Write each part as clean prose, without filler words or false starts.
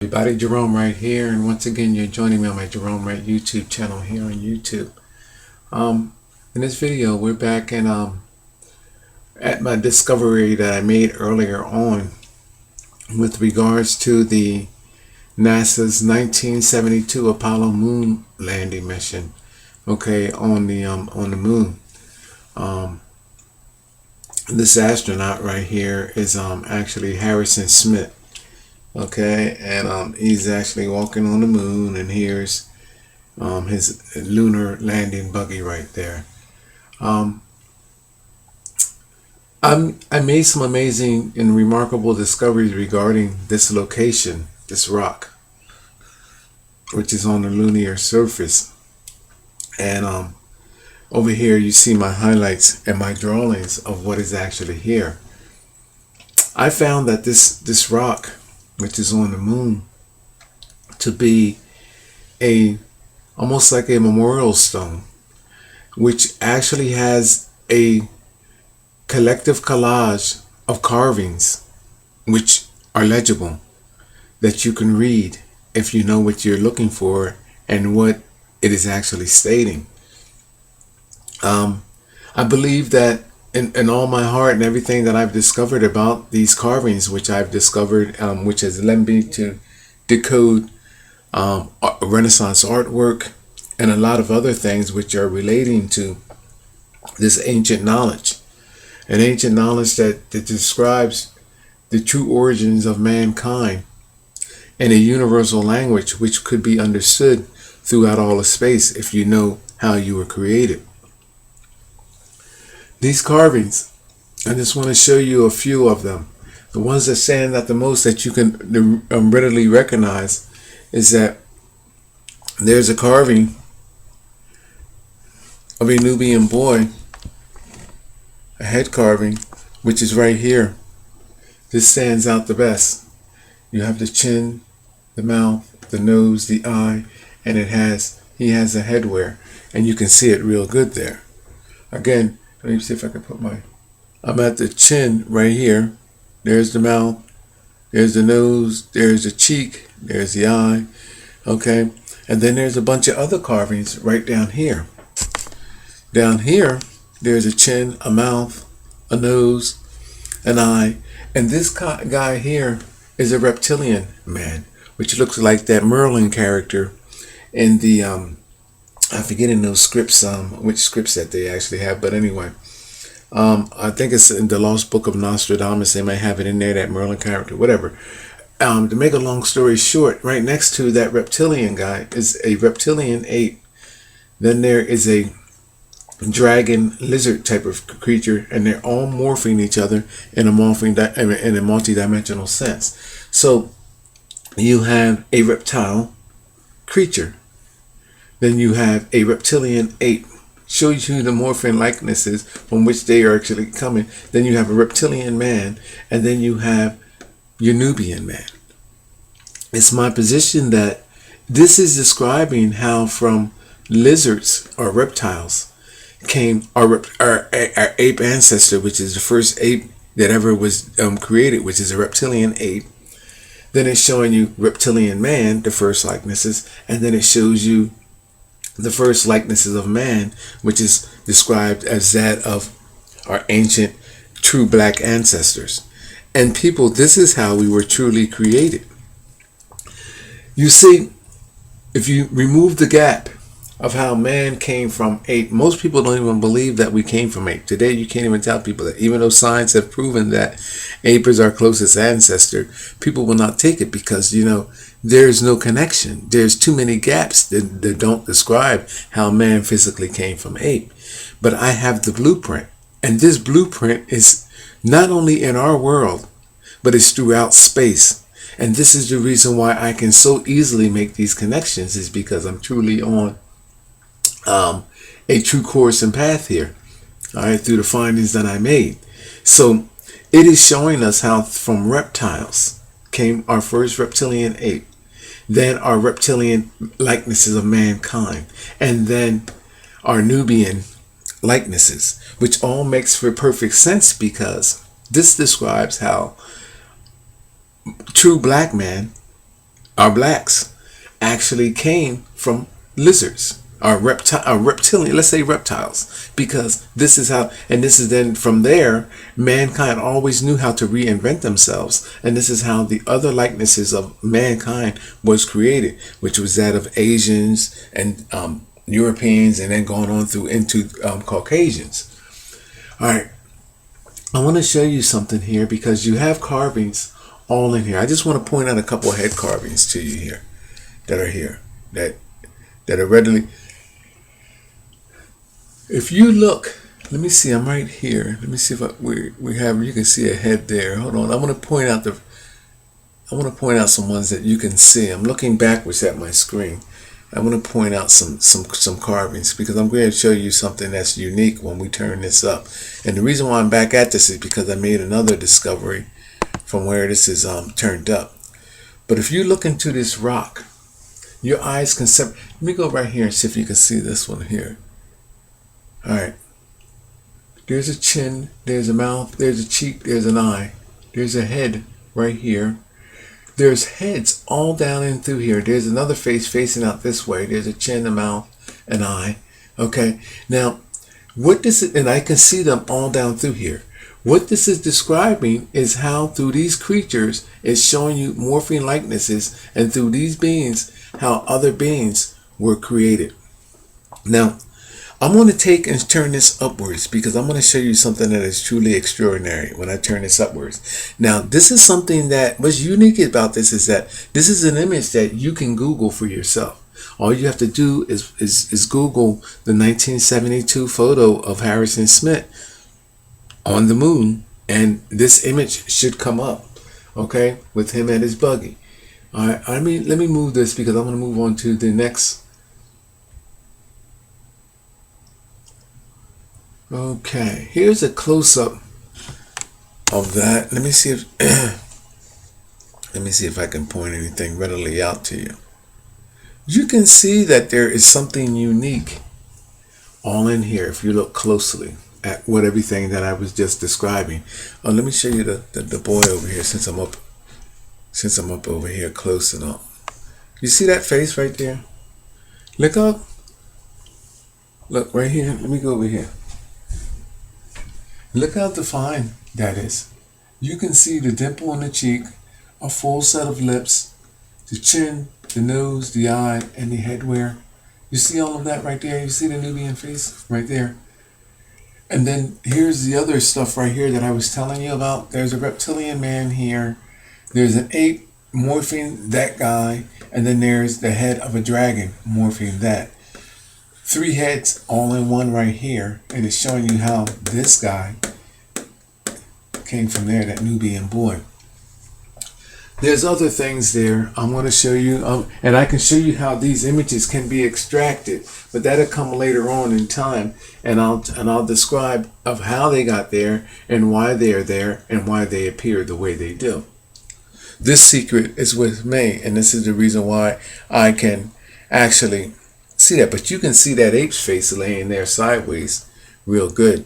Everybody, Gerone Wright here, and once again you're joining me on my Gerone Wright YouTube channel here on YouTube. In this video we're back in at my discovery that I made earlier on with regards to the NASA's 1972 Apollo moon landing mission, okay, on the moon. This astronaut right here is actually Harrison Smith. Okay, and he's actually walking on the moon, and here's his lunar landing buggy right there. I made some amazing and remarkable discoveries regarding this location, this rock, which is on the lunar surface. And over here you see my highlights and my drawings of what is actually here. I found that this rock, which is on the moon, to be almost like a memorial stone, which actually has a collective collage of carvings which are legible, that you can read if you know what you're looking for and what it is actually stating. I believe that in all my heart and everything that I've discovered about these carvings, which I've discovered, which has led me to decode Renaissance artwork and a lot of other things which are relating to this ancient knowledge. An ancient knowledge that describes the true origins of mankind in a universal language which could be understood throughout all of space if you know how you were created. These carvings, I just want to show you a few of them. The ones that stand out the most that you can readily recognize is that there's a carving of a Nubian boy, a head carving, which is right here. This stands out the best. You have the chin, the mouth, the nose, the eye, and he has a headwear, and you can see it real good there. Again, let me see if I can put I'm at the chin right here. There's the mouth, there's the nose, there's the cheek, there's the eye, okay? And then there's a bunch of other carvings right down here. Down here, there's a chin, a mouth, a nose, an eye, and this guy here is a reptilian man, which looks like that Merlin character in the I forget in those scripts, which scripts that they actually have, but anyway, I think it's in the Lost Book of Nostradamus. They might have it in there, that Merlin character, whatever. To make a long story short, right next to that reptilian guy is a reptilian ape. Then there is a dragon lizard type of creature, and they're all morphing each other in a multi-dimensional sense. So you have a reptile creature. Then you have a reptilian ape. Shows you the morphine likenesses from which they are actually coming. Then you have a reptilian man, and then you have your Nubian man. It's my position that this is describing how from lizards or reptiles came our ape ancestor, which is the first ape that ever was created, which is a reptilian ape. Then it's showing you reptilian man, the first likenesses, and then it shows you the first likenesses of man, which is described as that of our ancient true black ancestors. And people, this is how we were truly created. You see, if you remove the gap of how man came from ape, most people don't even believe that we came from ape. Today you can't even tell people that, even though science have proven that ape is our closest ancestor, people will not take it because, you know, there's no connection. There's too many gaps that don't describe how man physically came from ape. But I have the blueprint, and this blueprint is not only in our world, but it's throughout space. And this is the reason why I can so easily make these connections, is because I'm truly on a true course and path here, all right, through the findings that I made. So it is showing us how from reptiles came our first reptilian ape, then our reptilian likenesses of mankind, and then our Nubian likenesses, which all makes for perfect sense because this describes how true black man our blacks, actually came from lizards, or reptilian, let's say reptiles, because this is how, and this is then from there, mankind always knew how to reinvent themselves, and this is how the other likenesses of mankind was created, which was that of Asians and Europeans, and then going on through into Caucasians. All right, I want to show you something here because you have carvings all in here. I just want to point out a couple of head carvings to you here that are here that are readily. If you look, let me see. I'm right here. Let me see if we have. You can see a head there. Hold on. I want to point out some ones that you can see. I'm looking backwards at my screen. I want to point out some carvings because I'm going to show you something that's unique when we turn this up. And the reason why I'm back at this is because I made another discovery from where this is turned up. But if you look into this rock, your eyes can separate. Let me go right here and see if you can see this one here. All right. There's a chin, there's a mouth, there's a cheek, there's an eye. There's a head right here. There's heads all down in through here. There's another face facing out this way. There's a chin, a mouth, an eye. Okay. Now, what this is, and I can see them all down through here. What this is describing is how through these creatures it's showing you morphine likenesses, and through these beings, how other beings were created. Now, I'm going to take and turn this upwards because I'm going to show you something that is truly extraordinary when I turn this upwards. Now, this is something that what's unique about this is that this is an image that you can Google for yourself. All you have to do is Google the 1972 photo of Harrison Smith on the moon, and this image should come up, okay, with him and his buggy. All right, let me move this because I'm going to move on to the next. Okay, here's a close-up of that. Let me see if I can point anything readily out to you. You can see that there is something unique all in here if you look closely at what everything that I was just describing. Let me show you the boy over here since I'm up over here close enough. You see that face right there? Look up. Look right here. Let me go over here. Look how defined that is. You can see the dimple on the cheek, a full set of lips, the chin, the nose, the eye, and the headwear. You see all of that right there? You see the Nubian face right there? And then here's the other stuff right here that I was telling you about. There's a reptilian man here. There's an ape morphing that guy. And then there's the head of a dragon morphing that. 3 heads all in one right here, and it's showing you how this guy came from there, that Nubian boy. There's other things there I'm going to show you, and I can show you how these images can be extracted, but that'll come later on in time, and I'll describe of how they got there and why they are there and why they appear the way they do. This secret is with me, and this is the reason why I can actually see that. But you can see that ape's face laying there sideways real good.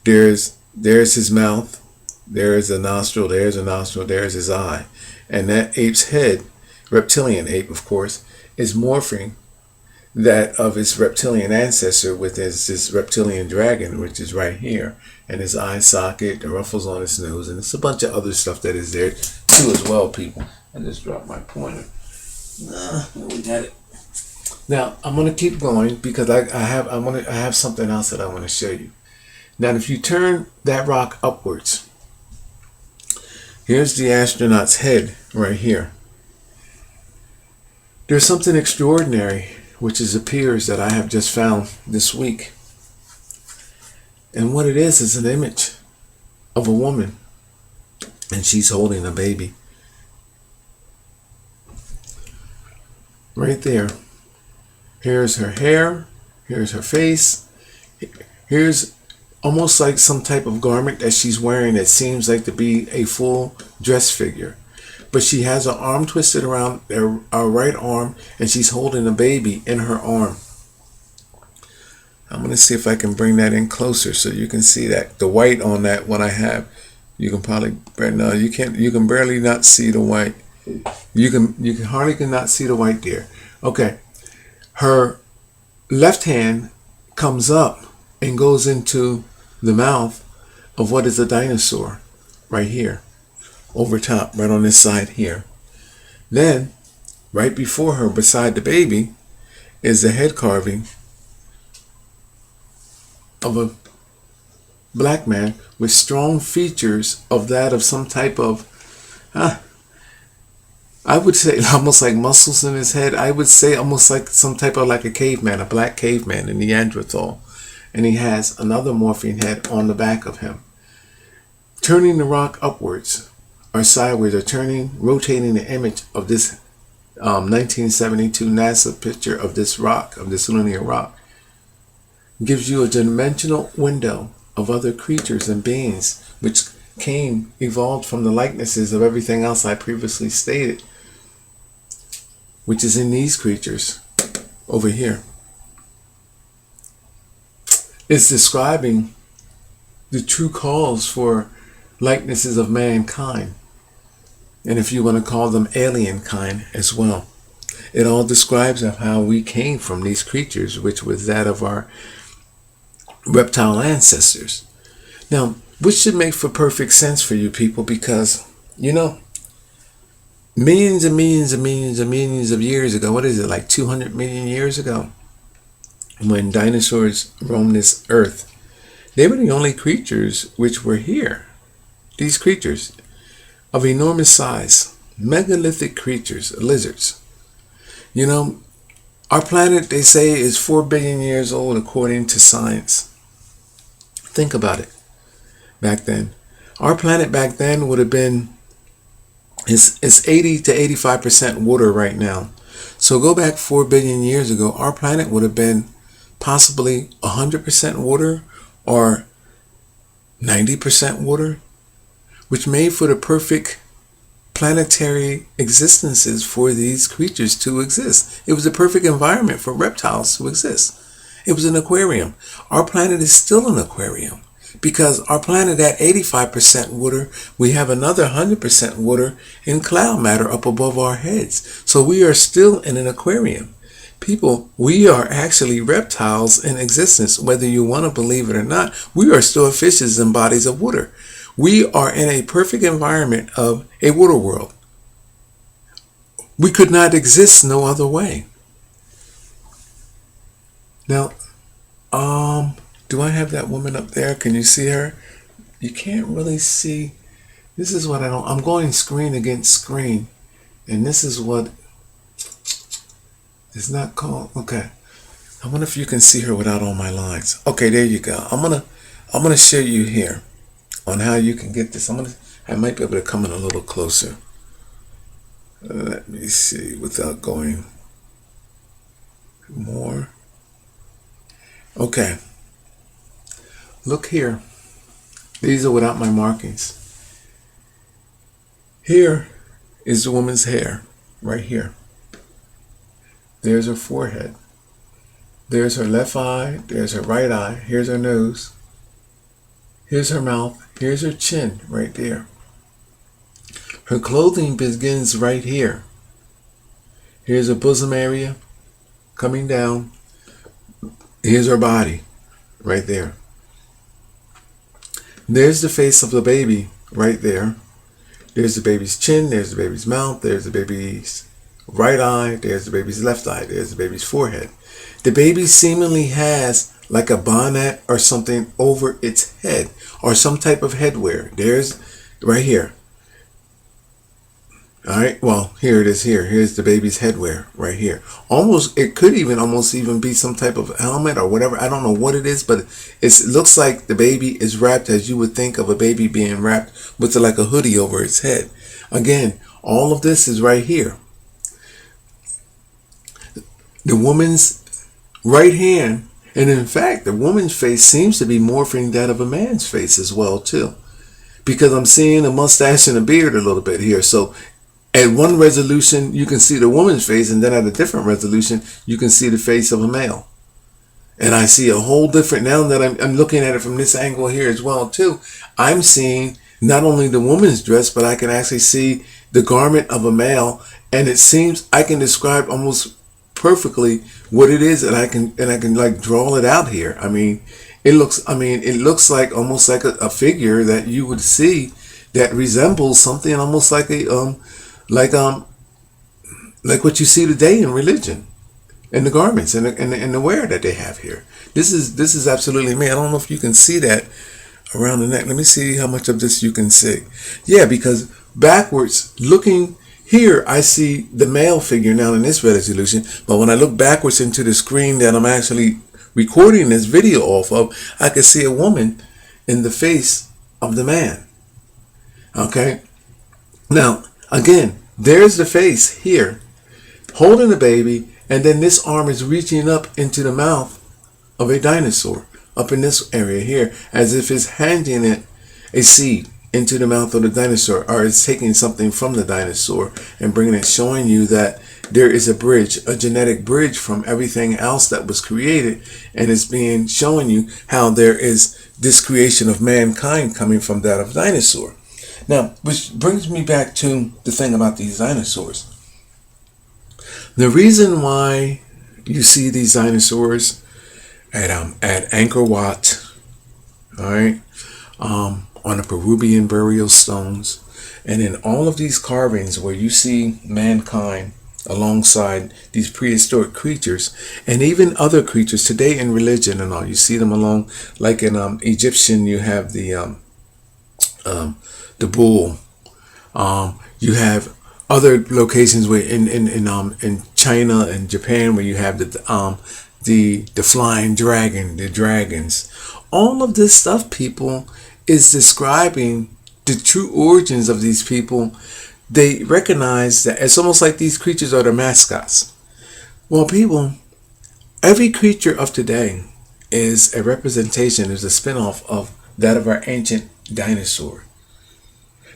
There's his mouth, there's a nostril, there's his eye. And that ape's head, reptilian ape of course, is morphing that of his reptilian ancestor with this reptilian dragon, which is right here, and his eye socket, the ruffles on his nose, and it's a bunch of other stuff that is there too as well, people. I just dropped my pointer. We got it. Now I'm going to keep going because I have something else that I want to show you. Now, if you turn that rock upwards, here's the astronaut's head right here. There's something extraordinary which appears that I have just found this week, and what it is an image of a woman, and she's holding a baby right there. Here's her hair, here's her face, here's almost like some type of garment that she's wearing that seems like to be a full dress figure. But she has her arm twisted around her right arm, and she's holding a baby in her arm. I'm going to see if I can bring that in closer so you can see that. The white on that one I have, you can probably, no, you can't, you can barely not see the white. You can hardly cannot see the white there. Okay. Her left hand comes up and goes into the mouth of what is a dinosaur right here, over top, right on this side here. Then, right before her, beside the baby, is the head carving of a black man with strong features of that of some type of, I would say almost like muscles in his head. I would say almost like some type of like a caveman, a black caveman, a Neanderthal. And he has another morphine head on the back of him. Turning the rock upwards or sideways, or rotating the image of this 1972 NASA picture of this rock, of this lunar rock, gives you a dimensional window of other creatures and beings which evolved from the likenesses of everything else I previously stated, which is in these creatures over here. It's describing the true cause for likenesses of mankind, and if you want to call them alien kind as well. It all describes of how we came from these creatures, which was that of our reptile ancestors. Now, which should make for perfect sense for you people, because, you know, millions and millions and millions and millions of years ago, what is it, like 200 million years ago, when dinosaurs roamed this earth, they were the only creatures which were here. These creatures of enormous size, megalithic creatures, lizards. You know, our planet, they say, is 4 billion years old according to science. Think about it. Back then, our planet back then would have been, it's 80 to 85% water right now. So go back 4 billion years ago, our planet would have been possibly 100% water or 90% water, which made for the perfect planetary existences for these creatures to exist. It was a perfect environment for reptiles to exist. It was an aquarium. Our planet is still an aquarium, because our planet at 85% water, we have another 100% water in cloud matter up above our heads. So we are still in an aquarium. People, we are actually reptiles in existence. Whether you want to believe it or not, we are still fishes in bodies of water. We are in a perfect environment of a water world. We could not exist no other way. Now, do I have that woman up there? Can you see her? You can't really see. This is what I'm going screen against screen. And this is what it's not called. Okay. I wonder if you can see her without all my lines. Okay, there you go. I'm gonna show you here on how you can get this. I might be able to come in a little closer. Let me see without going more. Okay. Look here. These are without my markings. Here is the woman's hair, right here. There's her forehead. There's her left eye. There's her right eye. Here's her nose. Here's her mouth. Here's her chin, right there. Her clothing begins right here. Here's her bosom area coming down. Here's her body, right there. There's the face of the baby, right there. There's the baby's chin. There's the baby's mouth. There's the baby's right eye. There's the baby's left eye. There's the baby's forehead. The baby seemingly has like a bonnet or something over its head, or some type of headwear. There's right here. All right, well, here it is here. Here's the baby's headwear right here. It could almost even be some type of helmet or whatever. I don't know what it is, but it looks like the baby is wrapped as you would think of a baby being wrapped with like a hoodie over its head. Again, all of this is right here. The woman's right hand, and in fact, the woman's face seems to be morphing that of a man's face as well, too. Because I'm seeing a mustache and a beard a little bit here. So at one resolution, you can see the woman's face, and then at a different resolution, you can see the face of a male. And I see a whole different, now that I'm looking at it from this angle here as well, too, I'm seeing not only the woman's dress, but I can actually see the garment of a male, and it seems I can describe almost perfectly what it is, and I can like draw it out here. I mean, it looks like almost like a figure that you would see that resembles something almost like like like what you see today in religion, and the garments and the wear that they have here. This is absolutely me. I don't know if you can see that around the neck. Let me see how much of this you can see. Yeah, because backwards looking here, I see the male figure now in this resolution, but when I look backwards into the screen that I'm actually recording this video off of, I can see a woman in the face of the man. Okay, now again, there's the face here holding the baby, and then this arm is reaching up into the mouth of a dinosaur up in this area here, as if it's handing it a seed into the mouth of the dinosaur, or it's taking something from the dinosaur and bringing it, showing you that there is a bridge, a genetic bridge from everything else that was created, and it's being showing you how there is this creation of mankind coming from that of dinosaur. Now, which brings me back to the thing about these dinosaurs. The reason why you see these dinosaurs at Angkor Wat, all right, on the Peruvian burial stones, and in all of these carvings where you see mankind alongside these prehistoric creatures, and even other creatures today in religion and all, you see them along, like in Egyptian, you have the bull. You have other locations where in China and Japan where you have the flying dragon, the dragons. All of this stuff, people, is describing the true origins of these people. They recognize that it's almost like these creatures are their mascots. Well, people, every creature of today is a representation, is a spinoff of that of our ancient dinosaur.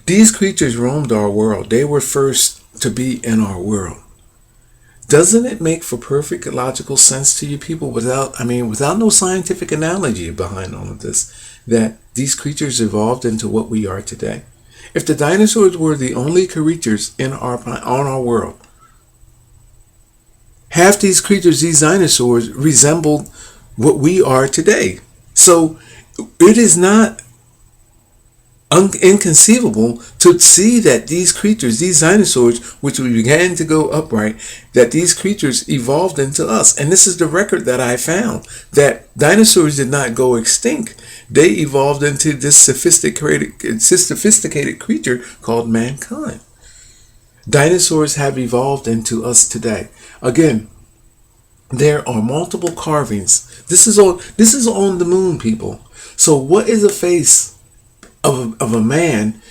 These creatures roamed our world. They were first to be in our world. Doesn't it make for perfect logical sense to you people, without no scientific analogy behind all of this, that these creatures evolved into what we are today? If the dinosaurs were the only creatures on our world, half these creatures, these dinosaurs, resembled what we are today. So it is not inconceivable to see that these creatures, these dinosaurs, which began to go upright, that these creatures evolved into us. And this is the record that I found, that dinosaurs did not go extinct. They evolved into this sophisticated creature called mankind. Dinosaurs have evolved into us today. Again, there are multiple carvings. This is on the moon, people. So what is a face of a man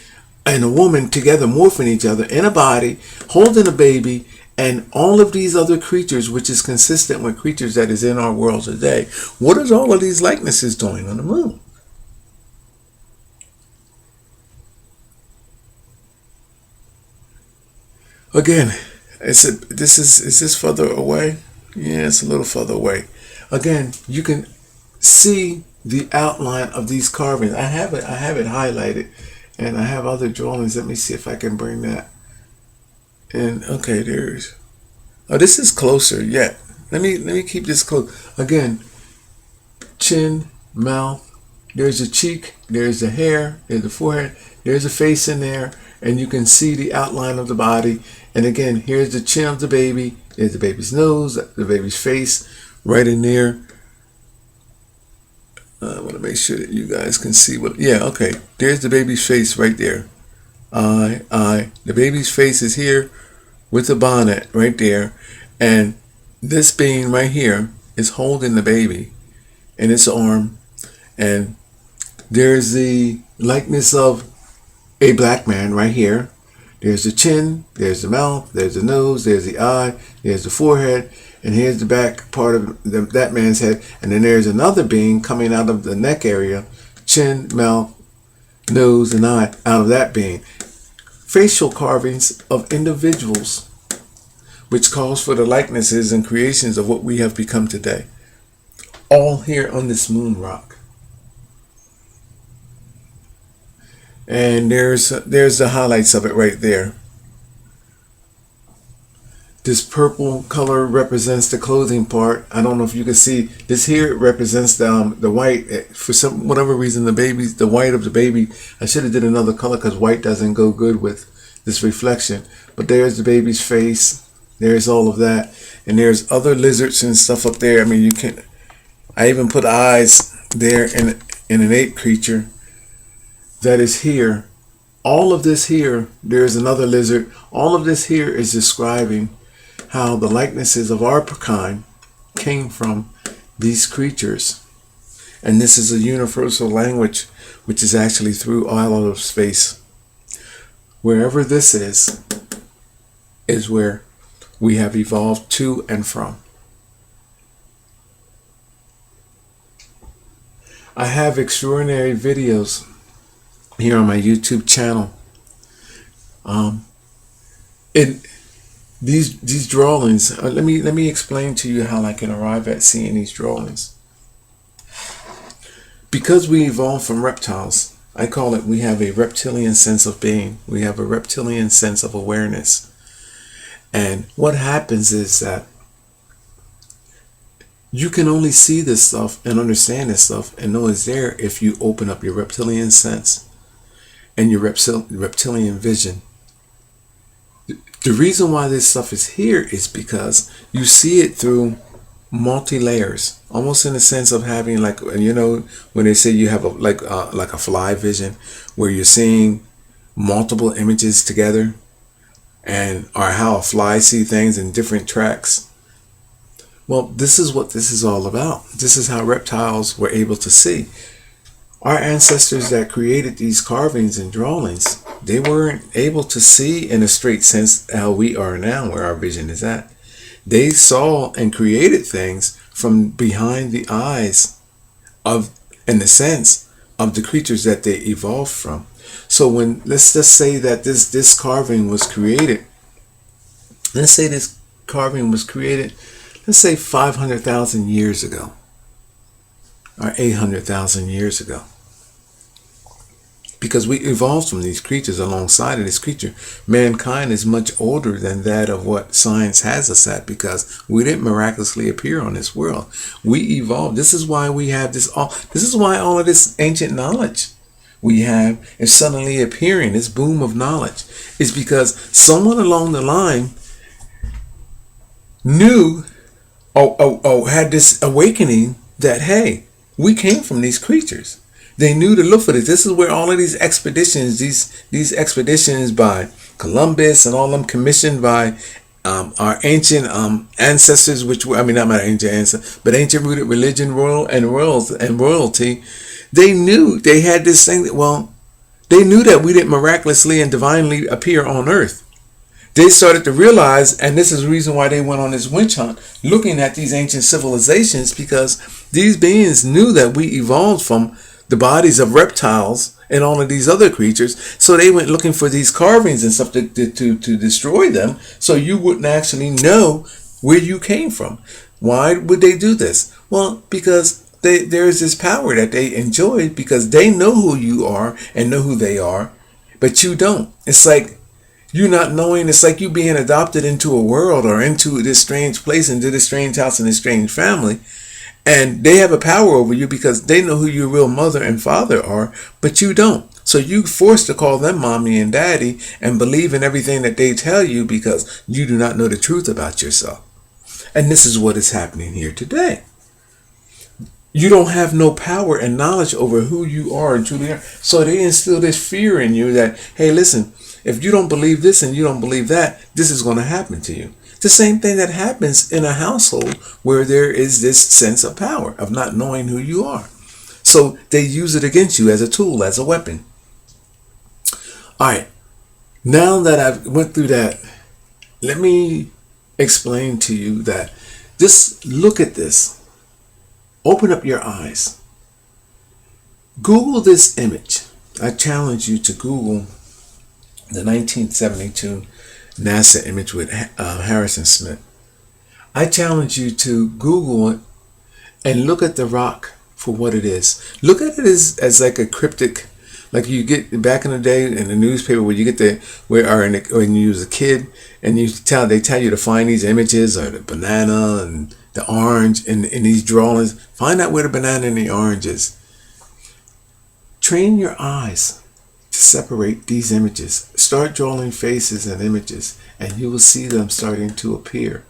and a woman together, morphing each other in a body, holding a baby, and all of these other creatures, which is consistent with creatures that is in our world today? What is all of these likenesses doing on the moon? Again, is this further away? Yeah, it's a little further away. Again, you can see the outline of these carvings. I have it highlighted, and I have other drawings. Let me see if I can bring that in. Okay, there's. Oh, this is closer yet. Let me keep this close. Again, chin, mouth. There's a cheek. There's the hair. There's the forehead. There's a face in there, and you can see the outline of the body. And again, here's the chin of the baby. There's the baby's nose, the baby's face, right in there. I want to make sure that you guys can see what. Yeah, okay. There's the baby's face right there. The baby's face is here with the bonnet right there, and this being right here is holding the baby in its arm, and there's the likeness of a black man right here. There's the chin, there's the mouth, there's the nose, there's the eye, there's the forehead, and here's the back part of that man's head. And then there's another being coming out of the neck area, chin, mouth, nose, and eye, out of that being. Facial carvings of individuals, which calls for the likenesses and creations of what we have become today. All here on this moon rock. And there's the highlights of it right there. This purple color represents the clothing part. I don't know if you can see this here. It represents the white. For some whatever reason, the white of the baby. I should have did another color because white doesn't go good with this reflection. But there's the baby's face. There's all of that, and there's other lizards and stuff up there. I mean, you can. I even put eyes there in an ape creature that is here. All of this here. There's another lizard. All of this here is describing how the likenesses of our kind came from these creatures. And this is a universal language which is actually through all of space. Wherever this is where we have evolved to and from. I have extraordinary videos here on my YouTube channel. These drawings, let me explain to you how I can arrive at seeing these drawings. Because we evolved from reptiles, I call it, we have a reptilian sense of being. We have a reptilian sense of awareness. And what happens is that you can only see this stuff and understand this stuff and know it's there if you open up your reptilian sense and your reptilian vision. The reason why this stuff is here is because you see it through multi-layers, almost in the sense of having, like, you know, when they say you have like a fly vision, where you're seeing multiple images together, and or how a fly see things in different tracks. Well, this is what this is all about. This is how reptiles were able to see. Our ancestors that created these carvings and drawings, they weren't able to see in a straight sense how we are now, where our vision is at. They saw and created things from behind the eyes of, in the sense of the creatures that they evolved from. So when, let's just say that this carving was created, let's say this carving was created, let's say 500,000 years ago, or 800,000 years ago. Because we evolved from these creatures alongside of this creature. Mankind is much older than that of what science has us at, because we didn't miraculously appear on this world. We evolved. This is why we have this is why all of this ancient knowledge we have is suddenly appearing, this boom of knowledge, is because someone along the line knew, had this awakening that, hey, we came from these creatures. They knew to look for this. This is where all of these expeditions, these expeditions by Columbus and all of them commissioned by our ancient ancestors, which were, I mean, not my ancient ancestors, but ancient rooted religion, royalty. They knew they had this thing that, well, they knew that we didn't miraculously and divinely appear on earth. They started to realize, and this is the reason why they went on this witch hunt, looking at these ancient civilizations, because these beings knew that we evolved from the bodies of reptiles and all of these other creatures. So they went looking for these carvings and stuff to destroy them, so you wouldn't actually know where you came from. Why would they do this? Well, because there's this power that they enjoy, because they know who you are and know who they are, but you don't. It's like you not knowing. It's like you being adopted into a world or into this strange place, into this strange house and this strange family. And they have a power over you because they know who your real mother and father are, but you don't. So you forced to call them mommy and daddy and believe in everything that they tell you because you do not know the truth about yourself. And this is what is happening here today. You don't have no power and knowledge over who you are and truly are. So they instill this fear in you that, hey, listen, if you don't believe this and you don't believe that, this is going to happen to you. The same thing that happens in a household where there is this sense of power, of not knowing who you are. So they use it against you as a tool, as a weapon. All right. Now that I've went through that, let me explain to you that just look at this. Open up your eyes. Google this image. I challenge you to Google the 1972 NASA image with Harrison Smith. I challenge you to Google it and look at the rock for what it is. Look at it as like a cryptic Like you get back in the day in the newspaper where you get when you was a kid and they tell you to find these images or the banana and the orange and these drawings. Find out where the banana and the orange is. Train your eyes to separate these images. Start drawing faces and images, and you will see them starting to appear.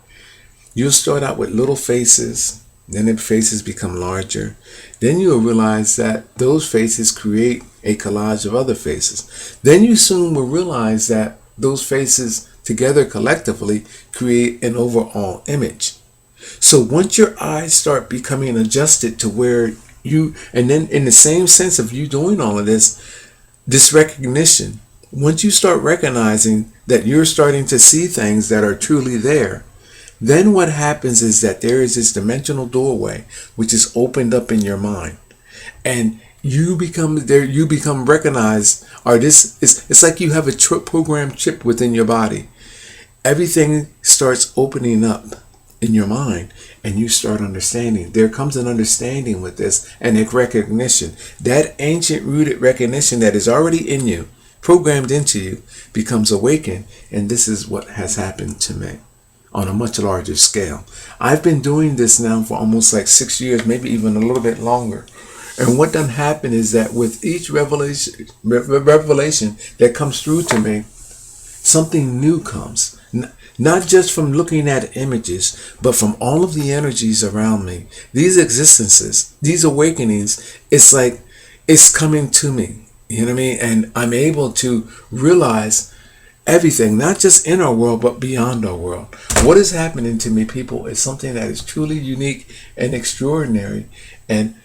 You'll start out with little faces, then the faces become larger. Then you'll realize that those faces create a collage of other faces. Then you soon will realize that those faces together collectively create an overall image. So once your eyes start becoming adjusted to where and then in the same sense of you doing all of this recognition, once you start recognizing that you're starting to see things that are truly there, then what happens is that there is this dimensional doorway which is opened up in your mind, and you become recognized. Or it's like you have a program chip within your body. Everything starts opening up in your mind, and you start understanding. There comes an understanding with this, and a recognition. That ancient rooted recognition that is already in you, programmed into you, becomes awakened, and this is what has happened to me on a much larger scale. I've been doing this now for almost like 6 years, maybe even a little bit longer. And what done happened is that with each revelation that comes through to me, something new comes. Not just from looking at images, but from all of the energies around me. These existences, these awakenings, it's like it's coming to me. You know what I mean? And I'm able to realize everything, not just in our world, but beyond our world. What is happening to me, people, is something that is truly unique and extraordinary. And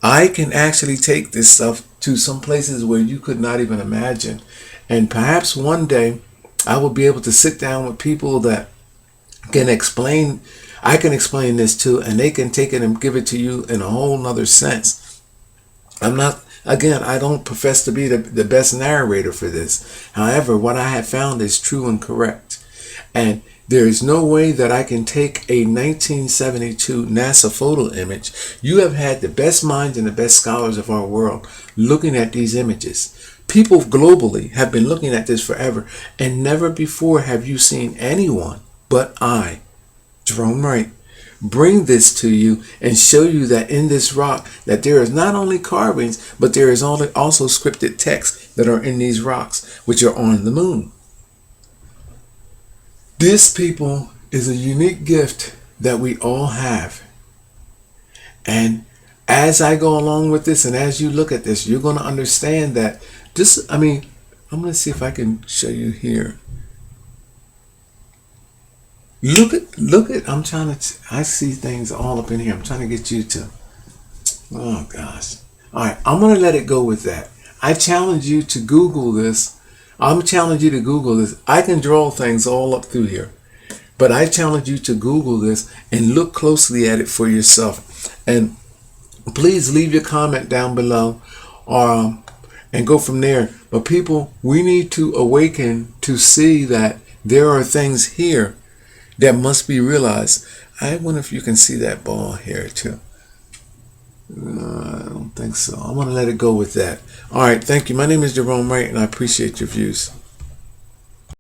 I can actually take this stuff to some places where you could not even imagine. And perhaps one day I will be able to sit down with people that can explain, I can explain this to, and they can take it and give it to you in a whole nother sense. I don't profess to be the best narrator for this. However, what I have found is true and correct. And there is no way that I can take a 1972 NASA photo image. You have had the best minds and the best scholars of our world looking at these images. People globally have been looking at this forever, and never before have you seen anyone but I, Gerone Wright, bring this to you and show you that in this rock that there is not only carvings, but there is also scripted texts that are in these rocks, which are on the moon. This, people, is a unique gift that we all have. And as I go along with this, and as you look at this, you're going to understand that I'm going to see if I can show you here. Look at, I see things all up in here. I'm trying to get you to, oh gosh. All right, I'm going to let it go with that. I challenge you to Google this. I can draw things all up through here, but I challenge you to Google this and look closely at it for yourself. And please leave your comment down below, and go from there. But people, we need to awaken to see that there are things here that must be realized. I wonder if you can see that ball here too. I don't think so. I'm going to let it go with that. All right, thank you. My name is Gerone Wright, and I appreciate your views.